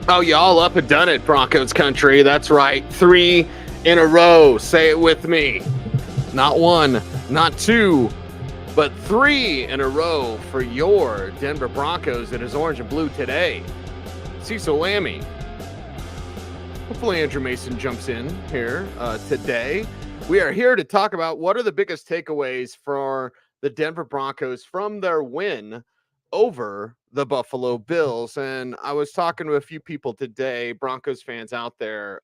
Oh, y'all up and done it, Broncos country. That's right. 3 in a row. Say it with me. Not one, not two, but 3 in a row for your Denver Broncos. It is orange and blue today. Cecil Lammy. Hopefully Andrew Mason jumps in here today. We are here to talk about what are the biggest takeaways for the Denver Broncos from their win over the Buffalo Bills. And I was talking to a few people today, Broncos fans out there,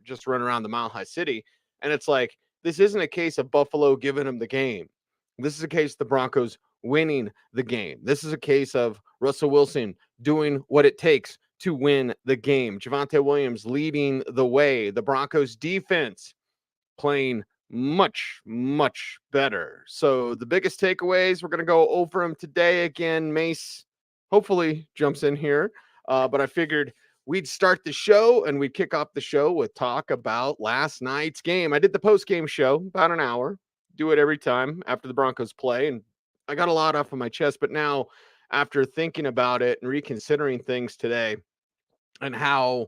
just run around the Mile High City. And it's like, this isn't a case of Buffalo giving them the game. This is a case of the Broncos winning the game. This is a case of Russell Wilson doing what it takes to win the game. Javonte Williams leading the way. The Broncos defense playing much, much better. So the biggest takeaways, we're going to go over them today. Again, Mace hopefully jumps in here. But I figured we'd start the show and we'd kick off the show with talk about last night's game. I did the post-game show, about an hour. Do it every time after the Broncos play. And I got a lot off of my chest. But now, after thinking about it and reconsidering things today, and how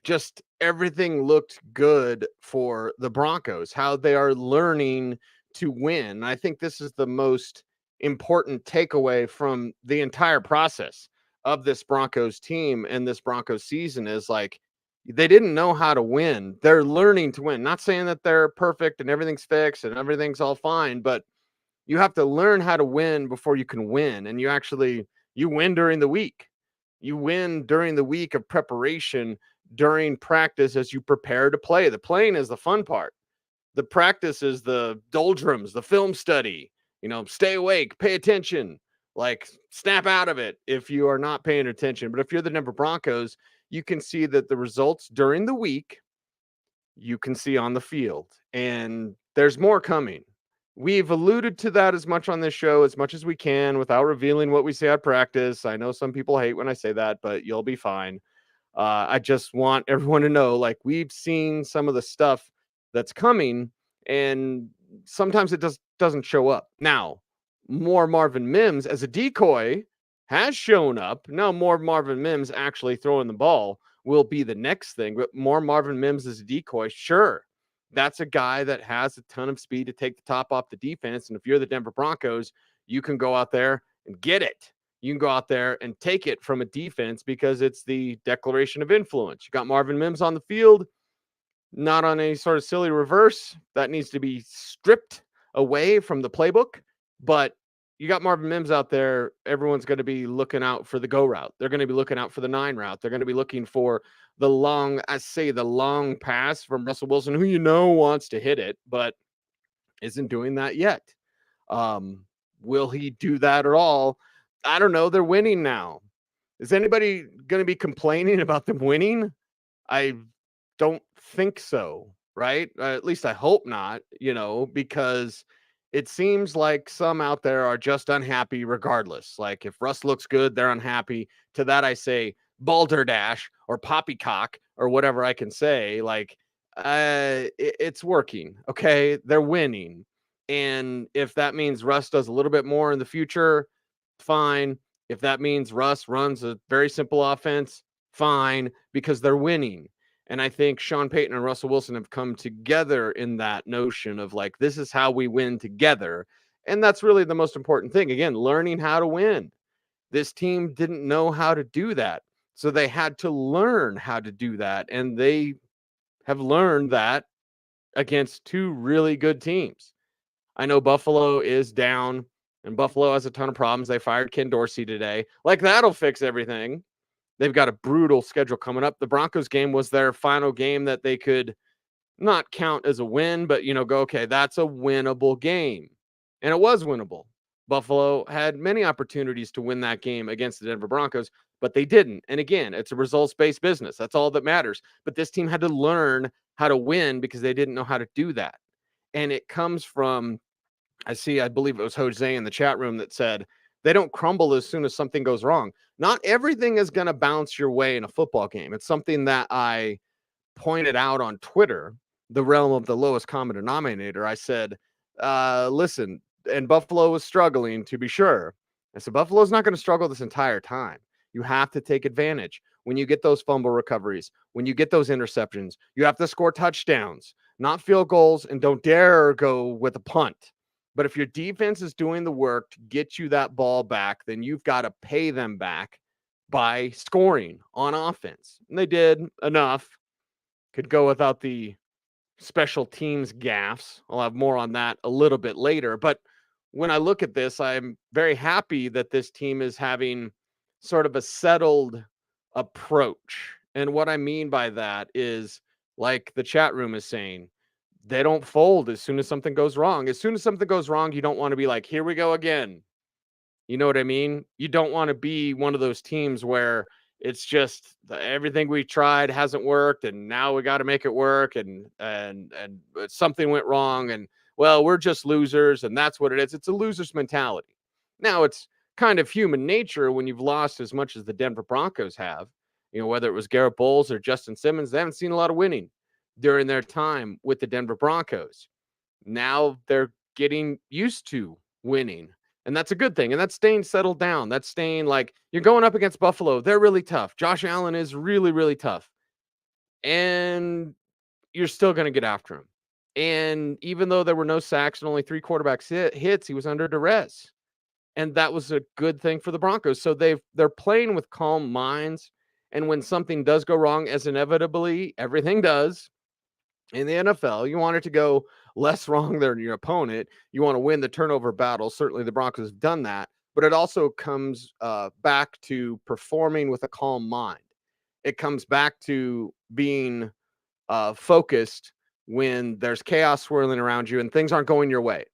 just everything looked good for the Broncos, how they are learning to win. And I think this is the most important takeaway from the entire process of this Broncos team and this Broncos season is like they didn't know how to win. They're learning to win. Not saying that they're perfect and everything's fixed and everything's all fine, but you have to learn how to win before you can win. And you win during the week. You win during the week of preparation, during practice as you prepare to play. The playing is the fun part. The practice is the doldrums, the film study. Stay awake, pay attention, like snap out of it if you are not paying attention. But if you're the Denver Broncos, you can see that the results during the week you can see on the field. And there's more coming. We've alluded to that as much on this show as much as we can without revealing what we say at practice. I know some people hate when I say that, but you'll be fine. I just want everyone to know, like, we've seen some of the stuff that's coming, and sometimes it just doesn't show up. Now, more Marvin Mims as a decoy has shown up. Now, more Marvin Mims actually throwing the ball will be the next thing, but more Marvin Mims as a decoy, sure. That's a guy that has a ton of speed to take the top off the defense. And if you're the Denver Broncos, you can go out there and get it. You can go out there and take it from a defense because it's the declaration of influence. You got Marvin Mims on the field, not on any sort of silly reverse. That needs to be stripped away from the playbook. But you got Marvin Mims out there. Everyone's going to be looking out for the go route. They're going to be looking out for the 9 route. They're going to be looking for the long pass from Russell Wilson, who wants to hit it, but isn't doing that yet. Will he do that at all? I don't know. They're winning now. Is anybody going to be complaining about them winning? I don't think so, right? At least I hope not, because it seems like some out there are just unhappy regardless. Like if Russ looks good, they're unhappy. To that I say balderdash or poppycock or whatever I can say. Like it's working. Okay, they're winning. And if that means Russ does a little bit more in the future, fine. If that means Russ runs a very simple offense, fine, because they're winning. And I think Sean Payton and Russell Wilson have come together in that notion of like, this is how we win together. And that's really the most important thing. Again, learning how to win. This team didn't know how to do that. So they had to learn how to do that. And they have learned that against 2 really good teams. I know Buffalo is down and Buffalo has a ton of problems. They fired Ken Dorsey today. Like that'll fix everything. They've got a brutal schedule coming up. The Broncos game was their final game that they could not count as a win, but, go, okay, that's a winnable game. And it was winnable. Buffalo had many opportunities to win that game against the Denver Broncos, but they didn't. And again, it's a results-based business. That's all that matters. But this team had to learn how to win because they didn't know how to do that. And it comes from, I believe it was Jose in the chat room that said, they don't crumble as soon as something goes wrong. Not everything is going to bounce your way in a football game. It's something that I pointed out on Twitter, the realm of the lowest common denominator. I said, listen, and Buffalo was struggling, to be sure. I said, Buffalo's not going to struggle this entire time. You have to take advantage. When you get those fumble recoveries, when you get those interceptions, you have to score touchdowns, not field goals, and don't dare go with a punt. But if your defense is doing the work to get you that ball back, then you've got to pay them back by scoring on offense. And they did enough. Could go without the special teams gaffes. I'll have more on that a little bit later. But when I look at this, I'm very happy that this team is having sort of a settled approach. And what I mean by that is, like the chat room is saying, they don't fold as soon as something goes wrong. As soon as something goes wrong, you don't want to be like, here we go again. You know what I mean? You don't want to be one of those teams where it's just everything we tried hasn't worked, and now we got to make it work, and something went wrong, and well, we're just losers, and that's what it is. It's a loser's mentality. Now, it's kind of human nature when you've lost as much as the Denver Broncos have. You know, whether it was Garrett Bowles or Justin Simmons, they haven't seen a lot of winning during their time with the Denver Broncos. Now they're getting used to winning. And that's a good thing. And that's staying settled down. That's staying like you're going up against Buffalo. They're really tough. Josh Allen is really, really tough. And you're still going to get after him. And even though there were no sacks and only 3 quarterbacks hits, he was under duress. And that was a good thing for the Broncos. So they're playing with calm minds. And when something does go wrong, as inevitably everything does in the NFL, you want it to go less wrong than your opponent. You want to win the turnover battle. Certainly the Broncos have done that, but it also comes back to performing with a calm mind. It comes back to being focused when there's chaos swirling around you and things aren't going your way.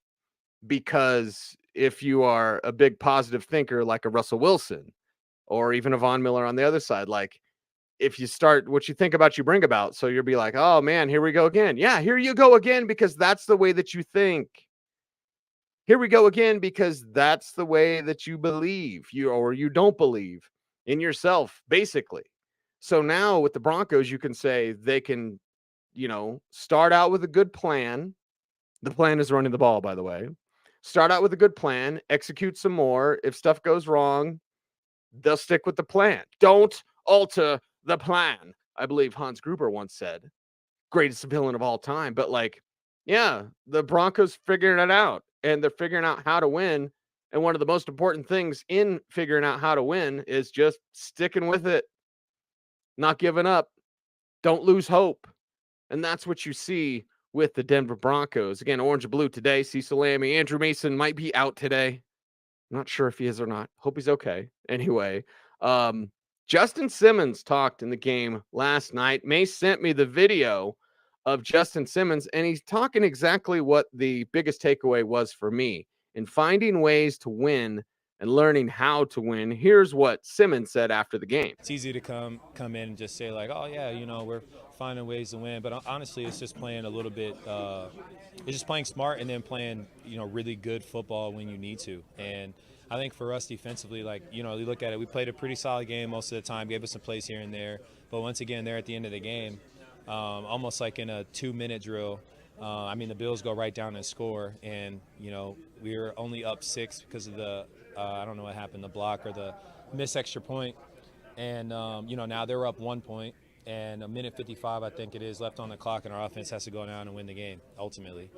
Because if you are a big positive thinker like a Russell Wilson or even a Von Miller on the other side, like if you start what you think about, you bring about. So you'll be like, oh man, here we go again. Yeah, here you go again, because that's the way that you think. Here we go again, because that's the way that you believe or you don't believe in yourself, basically. So now with the Broncos, you can say they can, start out with a good plan. The plan is running the ball, by the way. Start out with a good plan, execute some more. If stuff goes wrong, they'll stick with the plan. Don't alter the plan, I believe Hans Gruber once said. Greatest villain of all time. But the Broncos figuring it out, and they're figuring out how to win. And one of the most important things in figuring out how to win is just sticking with it, not giving up. Don't lose hope. And that's what you see with the Denver Broncos. Again, orange and blue today. Cecil Lammy, Andrew Mason might be out today. I'm not sure if he is or not. Hope he's okay. Anyway, Justin Simmons talked in the game last night. Mace sent me the video of Justin Simmons, and he's talking exactly what the biggest takeaway was for me in finding ways to win and learning how to win. Here's what Simmons said after the game. It's easy to come in and just say like, oh yeah, we're finding ways to win. But honestly, it's just playing a little bit. It's just playing smart and then playing, really good football when you need to. And I think for us defensively, you look at it, we played a pretty solid game most of the time, gave us some plays here and there. But once again, there at the end of the game, almost like in a 2-minute drill, the Bills go right down and score. And, we were only up 6 because of the, I don't know what happened, the block or the missed extra point. And, now they're up 1 point. And a minute 55, I think it is, left on the clock, and our offense has to go down and win the game, ultimately.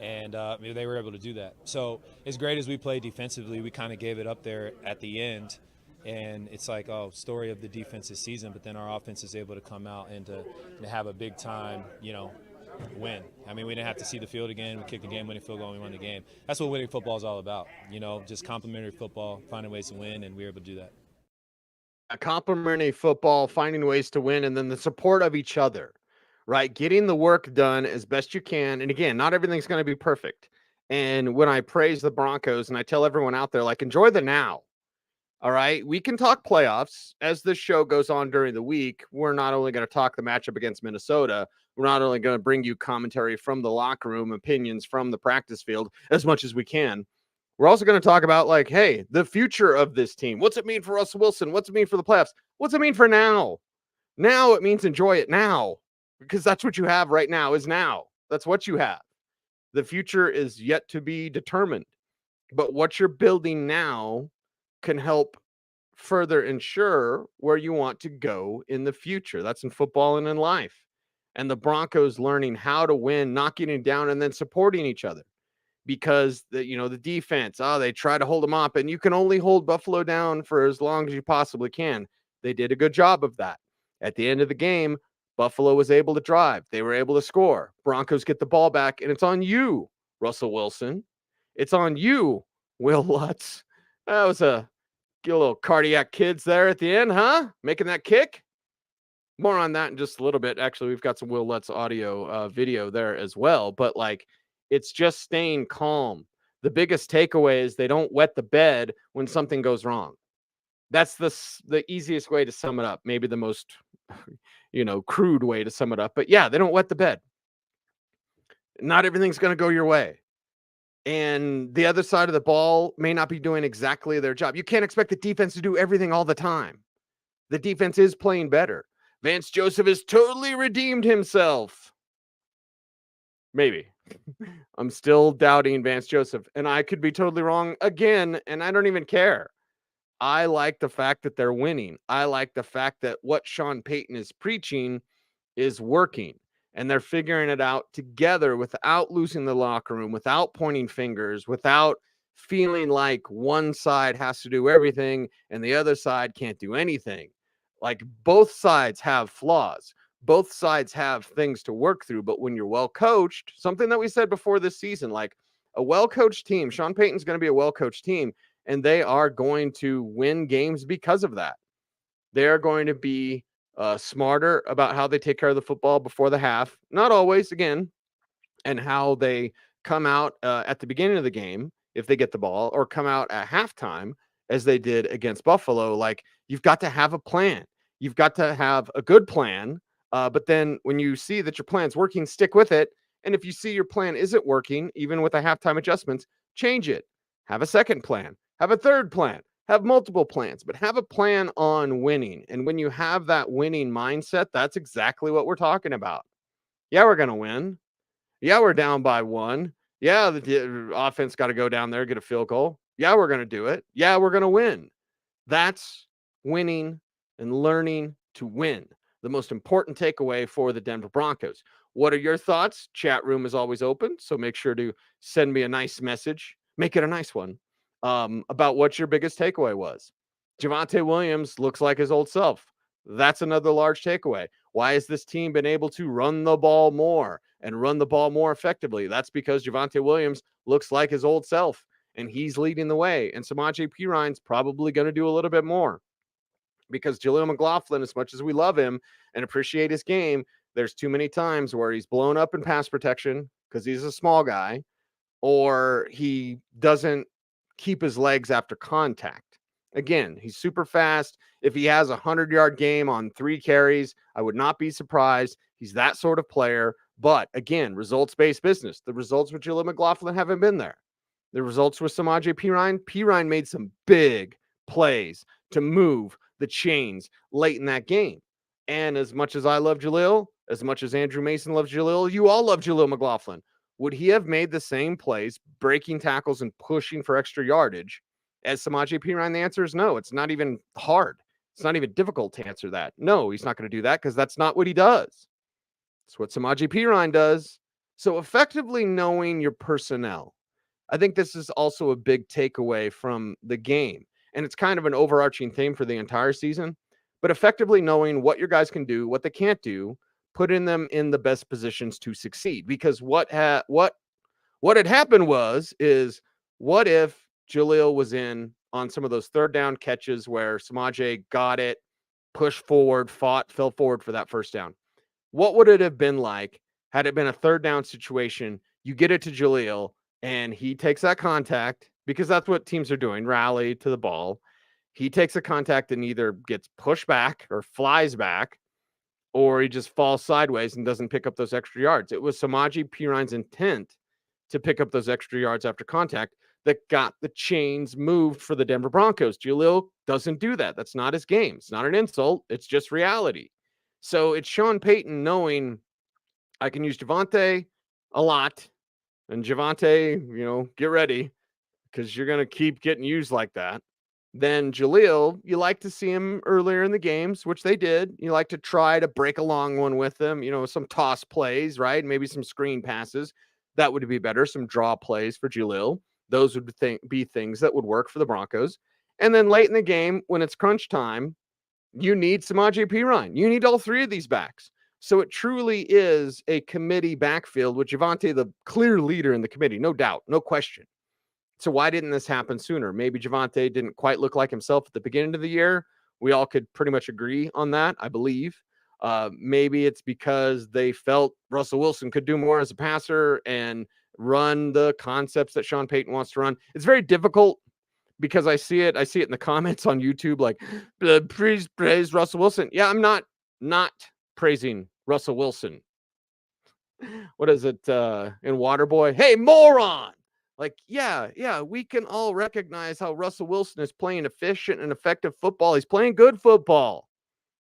And they were able to do that. So as great as we played defensively, we kind of gave it up there at the end. And it's like, story of the defense this season, but then our offense is able to come out and to have a big time, win. We didn't have to see the field again. We kicked the game-winning field goal and we won the game. That's what winning football is all about, just complementary football, finding ways to win, and we were able to do that. A complementary football, finding ways to win, and then the support of each other, right? Getting the work done as best you can. And again, not everything's going to be perfect. And when I praise the Broncos and I tell everyone out there, enjoy the now. All right. We can talk playoffs as this show goes on during the week. We're not only going to talk the matchup against Minnesota, we're not only going to bring you commentary from the locker room, opinions from the practice field as much as we can. We're also going to talk about hey, the future of this team. What's it mean for Russell Wilson? What's it mean for the playoffs? What's it mean for now? Now it means enjoy it now, because that's what you have right now is now. That's what you have. The future is yet to be determined, but what you're building now can help further ensure where you want to go in the future. That's in football and in life. And the Broncos learning how to win, not getting down, and then supporting each other because the defense, they try to hold them up, and you can only hold Buffalo down for as long as you possibly can. They did a good job of that. At the end of the game, Buffalo was able to drive. They were able to score. Broncos get the ball back, and it's on you, Russell Wilson. It's on you, Will Lutz. That was get a little cardiac kids there at the end, huh? Making that kick. More on that in just a little bit. Actually, we've got some Will Lutz audio video there as well. But it's just staying calm. The biggest takeaway is they don't wet the bed when something goes wrong. That's the easiest way to sum it up. Maybe the most, crude way to sum it up. But yeah, they don't wet the bed. Not everything's going to go your way. And the other side of the ball may not be doing exactly their job. You can't expect the defense to do everything all the time. The defense is playing better. Vance Joseph has totally redeemed himself. Maybe. I'm still doubting Vance Joseph, and I could be totally wrong again, and I don't even care. I like the fact that they're winning. I like the fact that what Sean Payton is preaching is working, and they're figuring it out together without losing the locker room, without pointing fingers, without feeling like one side has to do everything and the other side can't do anything. Like, both sides have flaws. Both sides have things to work through. But when you're well coached, something that we said before this season, like a well-coached team, Sean Payton's going to be a well-coached team, and they are going to win games because of that. They're going to be smarter about how they take care of the football before the half. Not always, again, and how they come out at the beginning of the game if they get the ball, or come out at halftime as they did against Buffalo. Like, you've got to have a plan. You've got to have a good plan. But then when you see that your plan's working, stick with it. And if you see your plan isn't working, even with the halftime adjustments, change it. Have a second plan. Have a third plan. Have multiple plans, but have a plan on winning. And when you have that winning mindset, that's exactly what we're talking about. Yeah, we're going to win. Yeah, we're down by 1. Yeah, the offense got to go down there, get a field goal. Yeah, we're going to do it. Yeah, we're going to win. That's winning and learning to win. The most important takeaway for the Denver Broncos. What are your thoughts? Chat room is always open, so make sure to send me a nice message. Make it a nice one, about what your biggest takeaway was. Javonte Williams looks like his old self. That's another large takeaway. Why has this team been able to run the ball more and run the ball more effectively? That's because Javonte Williams looks like his old self, and he's leading the way. And Samaje Perine's probably going to do a little bit more, because Jaleel McLaughlin, as much as we love him and appreciate his game, there's too many times where he's blown up in pass protection because he's a small guy, or he doesn't keep his legs after contact. Again, he's super fast. If he has a 100-yard game on 3 carries, I would not be surprised. He's that sort of player. But again, results-based business. The results with Jaleel McLaughlin haven't been there. The results with Samaje Perine made some big plays to move the chains late in that game. And as much as I love Jaleel, as much as Andrew Mason loves Jaleel, you all love Jaleel McLaughlin. Would he have made the same plays, breaking tackles and pushing for extra yardage, as Samaje Perine? The answer is no. It's not even hard. It's not even difficult to answer that. No, he's not going to do that because that's not what he does. It's what Samaje Perine does. So effectively knowing your personnel. I think this is also a big takeaway from the game. And it's kind of an overarching theme for the entire season. But effectively knowing what your guys can do, what they can't do, putting them in the best positions to succeed. Because what had happened is, what if Jaleel was in on some of those third down catches where Samaje got it, pushed forward, fought, fell forward for that first down? What would it have been like had it been a third down situation? You get it to Jaleel, and he takes that contact, because that's what teams are doing, rally to the ball. He takes a contact and either gets pushed back or flies back, or he just falls sideways and doesn't pick up those extra yards. It was Samaje Perine's intent to pick up those extra yards after contact that got the chains moved for the Denver Broncos. Jaleel doesn't do that. That's not his game. It's not an insult. It's just reality. So it's Sean Payton knowing, I can use Javonte a lot, and Javonte, get ready, because you're going to keep getting used like that. Then Jaleel, you like to see him earlier in the games, which they did. You like to try to break a long one with them, some toss plays, right? Maybe some screen passes. That would be better. Some draw plays for Jaleel. Those would be things that would work for the Broncos. And then late in the game, when it's crunch time, you need Samaje Perine. You need all three of these backs. So it truly is a committee backfield with Javonte, the clear leader in the committee, no doubt, no question. So why didn't this happen sooner? Maybe Javonte didn't quite look like himself at the beginning of the year. We all could pretty much agree on that, I believe. Maybe it's because they felt Russell Wilson could do more as a passer and run the concepts that Sean Payton wants to run. It's very difficult because I see it in the comments on YouTube, like, praise Russell Wilson. Yeah, I'm not praising Russell Wilson. What is it in Waterboy? Hey, moron! Like, yeah, we can all recognize how Russell Wilson is playing efficient and effective football. He's playing good football.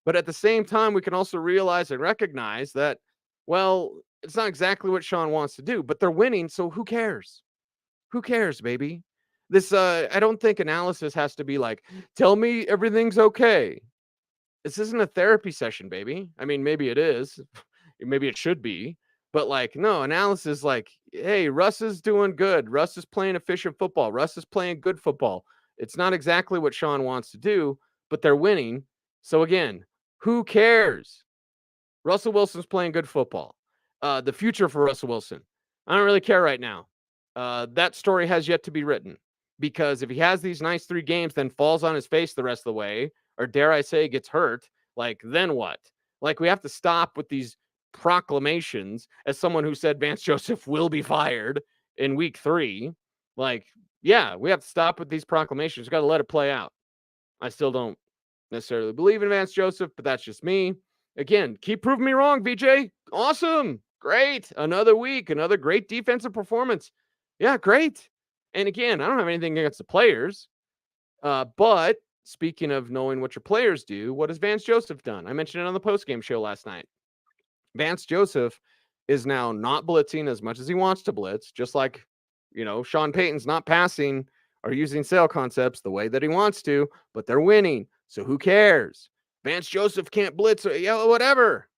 But at the same time, we can also realize and recognize that, well, it's not exactly what Sean wants to do, but they're winning, so who cares? Who cares, baby? This, I don't think analysis has to be like, tell me everything's okay. This isn't a therapy session, baby. I mean, maybe it is. Maybe it should be. But like, no, analysis like, hey, Russ is doing good. Russ is playing efficient football. Russ is playing good football. It's not exactly what Sean wants to do, but they're winning. So again, who cares? Russell Wilson's playing good football. The future for Russell Wilson, I don't really care right now. That story has yet to be written, because if he has these nice 3 games, then falls on his face the rest of the way, or dare I say gets hurt, like, then what? Like, we have to stop with these proclamations as someone who said Vance Joseph will be fired in week 3. Like, yeah, we have to stop with these proclamations. We got to let it play out. I still don't necessarily believe in Vance Joseph, but that's just me. Again, keep proving me wrong, VJ. Awesome. Great. Another week, another great defensive performance. Yeah, great. And again, I don't have anything against the players. But speaking of knowing what your players do, what has Vance Joseph done? I mentioned it on the postgame show last night. Vance Joseph is now not blitzing as much as he wants to blitz, just like, Sean Payton's not passing or using sail concepts the way that he wants to, but they're winning. So who cares? Vance Joseph can't blitz or whatever.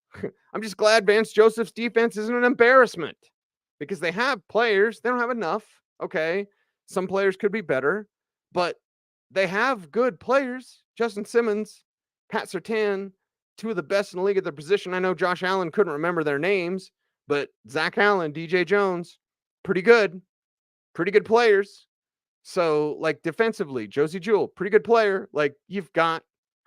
I'm just glad Vance Joseph's defense isn't an embarrassment, because they have players. They don't have enough. Okay. Some players could be better, but they have good players. Justin Simmons, Pat Surtain, 2 of the best in the league at their position. I know Josh Allen couldn't remember their names, but Zach Allen, DJ Jones, pretty good players. So, like, defensively, Josie Jewell, pretty good player. Like, you've got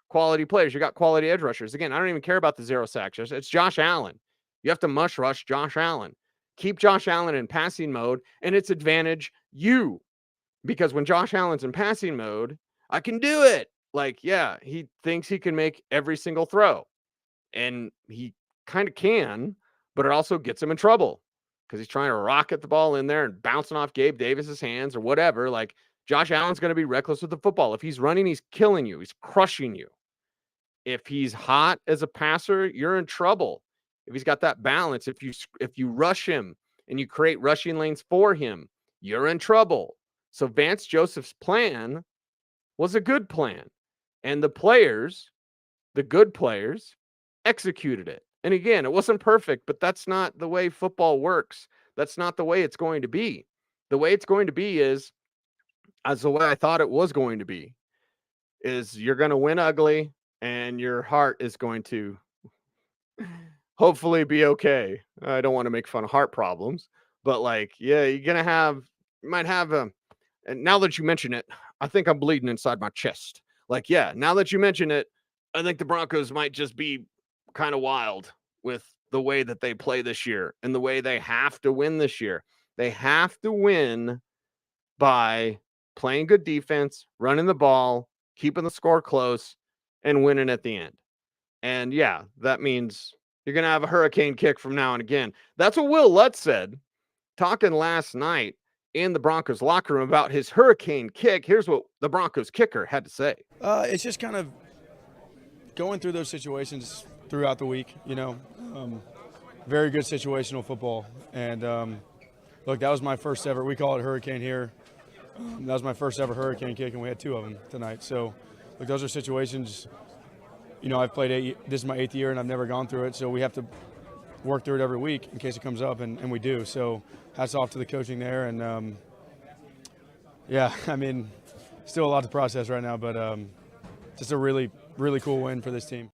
quality players. You got quality edge rushers. Again, I don't even care about the 0 sacks. It's Josh Allen. You have to mush rush Josh Allen. Keep Josh Allen in passing mode, and it's advantage you. Because when Josh Allen's in passing mode, I can do it. Like, yeah, he thinks he can make every single throw. And he kind of can, but it also gets him in trouble because he's trying to rocket the ball in there and bouncing off Gabe Davis's hands or whatever. Like, Josh Allen's going to be reckless with the football. If he's running, he's killing you. He's crushing you. If he's hot as a passer, you're in trouble. If he's got that balance, if you rush him and you create rushing lanes for him, you're in trouble. So Vance Joseph's plan was a good plan. And the good players, executed it. And again, it wasn't perfect, but that's not the way football works. That's not the way it's going to be. The way it's going to be is, as the way I thought it was going to be, is you're going to win ugly and your heart is going to hopefully be okay. I don't want to make fun of heart problems, but like, yeah, you might have and now that you mention it, I think I'm bleeding inside my chest. Like, yeah, now that you mention it, I think the Broncos might just be kind of wild with the way that they play this year and the way they have to win this year. They have to win by playing good defense, running the ball, keeping the score close, and winning at the end. And yeah, that means you're going to have a hurricane kick from now and again. That's what Will Lutz said, talking last night in the Broncos locker room about his hurricane kick. Here's what the Broncos kicker had to say. It's just kind of going through those situations throughout the week, very good situational football. And look, that was my first ever, we call it hurricane here. That was my first ever hurricane kick, and we had 2 of them tonight. So, look, those are situations. I've played this is my 8th year, and I've never gone through it. So we have to work through it every week in case it comes up, and we do. So hats off to the coaching there, and yeah, I mean, still a lot to process right now, but just a really, really cool win for this team.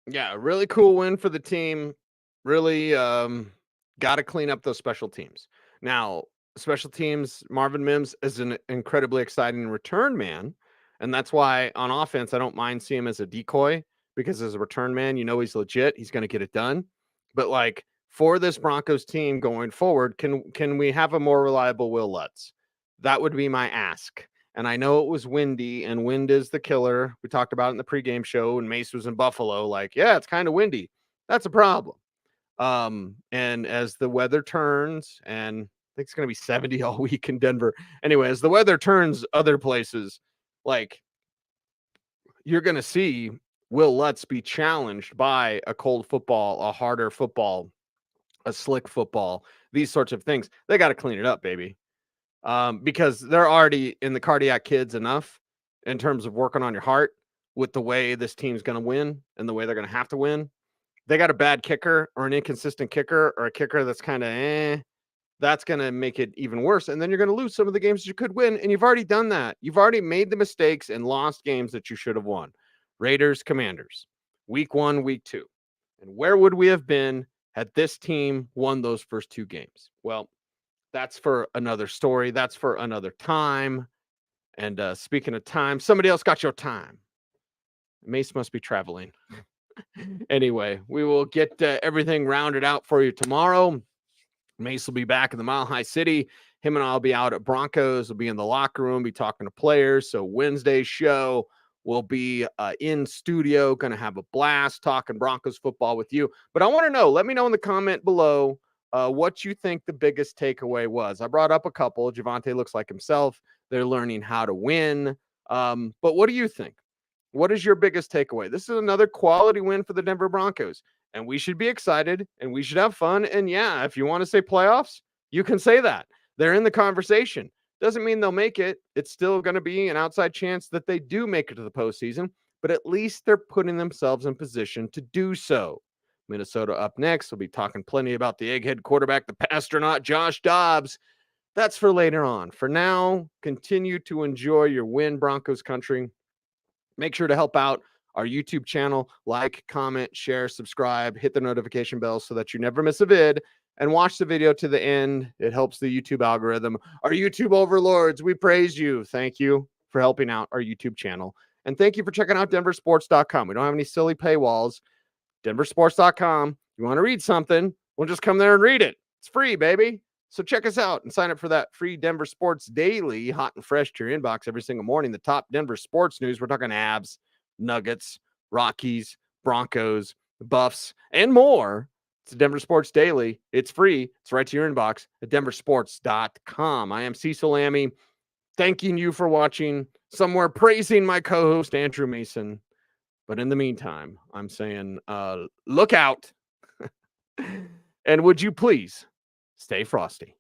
Yeah, really cool win for the team. Really got to clean up those special teams. Now, special teams, Marvin Mims is an incredibly exciting return man. And that's why on offense, I don't mind seeing him as a decoy, because as a return man, he's legit. He's going to get it done. But like for this Broncos team going forward, can we have a more reliable Will Lutz? That would be my ask. And I know it was windy, and wind is the killer. We talked about it in the pregame show, and Mace was in Buffalo. Like, yeah, it's kind of windy. That's a problem. And as the weather turns, and I think it's going to be 70 all week in Denver. Anyway, as the weather turns other places, like, you're going to see Will Lutz be challenged by a cold football, a harder football, a slick football, these sorts of things. They got to clean it up, baby. Because they're already in the cardiac kids enough in terms of working on your heart with the way this team's going to win and the way they're going to have to win. They got a bad kicker or an inconsistent kicker or a kicker that's kind of that's going to make it even worse. And then you're going to lose some of the games that you could win. And you've already done that. You've already made the mistakes and lost games that you should have won. Raiders, Commanders, week 1, week 2. And where would we have been had this team won those first 2 games? Well, that's for another story. That's for another time. And speaking of time, somebody else got your time. Mace must be traveling. Anyway, we will get everything rounded out for you tomorrow. Mace will be back in the Mile High City. Him and I will be out at Broncos. We'll be in the locker room, be talking to players. So Wednesday's show will be in studio. Going to have a blast talking Broncos football with you. But I want to know, let me know in the comment below what you think the biggest takeaway was. I brought up a couple. Javonte looks like himself. They're learning how to win. But what do you think? What is your biggest takeaway? This is another quality win for the Denver Broncos, and we should be excited and we should have fun. And yeah, if you want to say playoffs, you can say that. They're in the conversation. Doesn't mean they'll make it. It's still going to be an outside chance that they do make it to the postseason, but at least they're putting themselves in position to do so. Minnesota up next. We'll be talking plenty about the egghead quarterback, the astronaut, Josh Dobbs. That's for later on. For now, continue to enjoy your win, Broncos country. Make sure to help out our YouTube channel. Like, comment, share, subscribe, hit the notification bell so that you never miss a vid, and watch the video to the end. It helps the YouTube algorithm. Our YouTube overlords, we praise you. Thank you for helping out our YouTube channel. And thank you for checking out denversports.com. We don't have any silly paywalls. denversports.com. You want to read something, we'll just come there and read it. It's free, baby. So check us out and sign up for that free Denver Sports Daily, hot and fresh to your inbox every single morning. The top Denver sports news. We're talking Avs, Nuggets, Rockies, Broncos, Buffs, and more. It's Denver Sports Daily. It's free. It's right to your inbox at denversports.com. I am Cecil Lammy, thanking you for watching, somewhere praising my co-host, Andrew Mason. But in the meantime, I'm saying, look out. And would you please stay frosty.